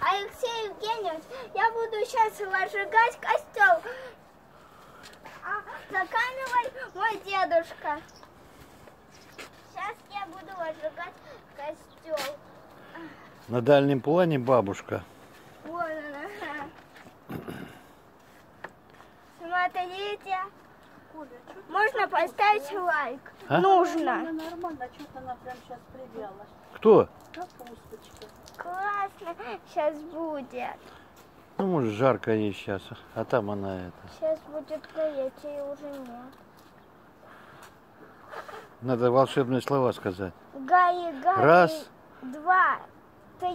Алексей Евгеньевич, я буду сейчас разжигать костер. А заканчивай мой дедушка. Сейчас я буду разжигать костер. На дальнем плане бабушка. Вон она. Смотрите. Можно поставить лайк. А? Нужно. Нормально, что-то она прям сейчас привела. Кто? Капусточка. Классно сейчас будет. Ну, может, жарко ей сейчас, а там она это. Сейчас будет гореть, и уже нет. Надо волшебные слова сказать. Гаи, гаи. Раз. 2, 3.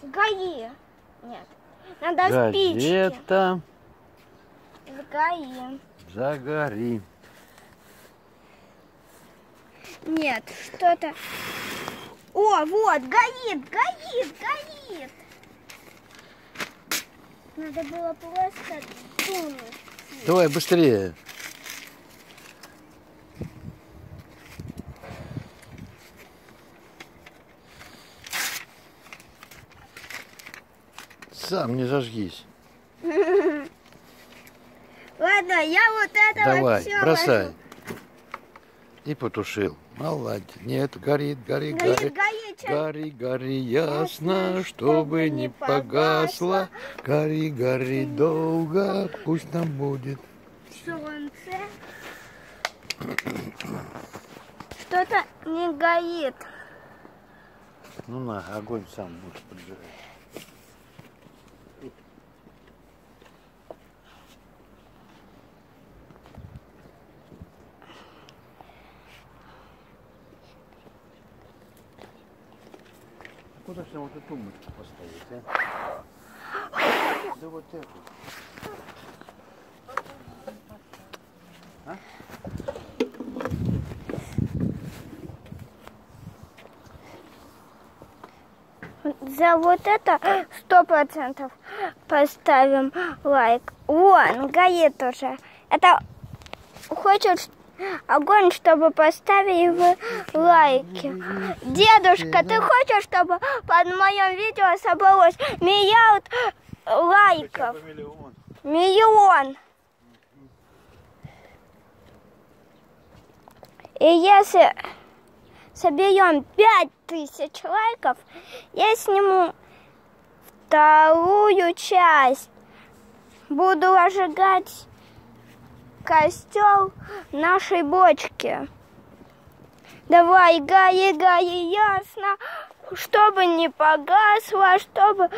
Гаи. Нет. Надо спички. Газета. Гаи. Загори. Нет, что-то. О, вот, горит, горит, горит. Надо было просто тунуть. Давай быстрее. Сам не зажгись. Ладно, я вот это Давай, вот все бросай. ложу. И потушил. Молодец. Нет, горит, гори, Горит, гори. горит. Гори, гори, ясно, чтобы не погасло. Гори, гори, долго, пусть нам будет. Солнце. Что-то не горит. Ну на, огонь сам будешь поджигать. Куда же нам вот эту тумбочку поставить, а? Да вот эту. А? За вот это 100% поставим лайк. Вон, горит уже. Это хочет огонь, чтобы поставили вы лайки. Дедушка, ты хочешь, чтобы под моим видео собралось миллиард лайков? Миллион. И если соберем 5000 лайков, я сниму вторую часть. Буду разжигать костер нашей бочки. Давай, гори, гори, ясно, чтобы не погасло, чтобы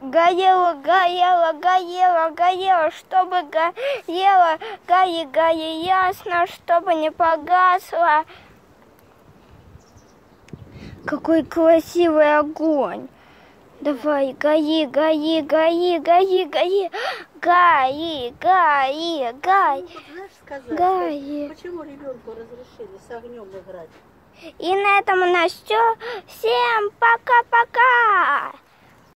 горело, горело, горело, горело, чтобы горело, гори, гори, ясно, чтобы не погасло. Какой красивый огонь. Давай, гори, гори, гори, гори, гори, гори, гори, гори, Знаешь сказать, гори. почему ребенку разрешили с огнем играть? И на этом у нас все. Всем пока-пока.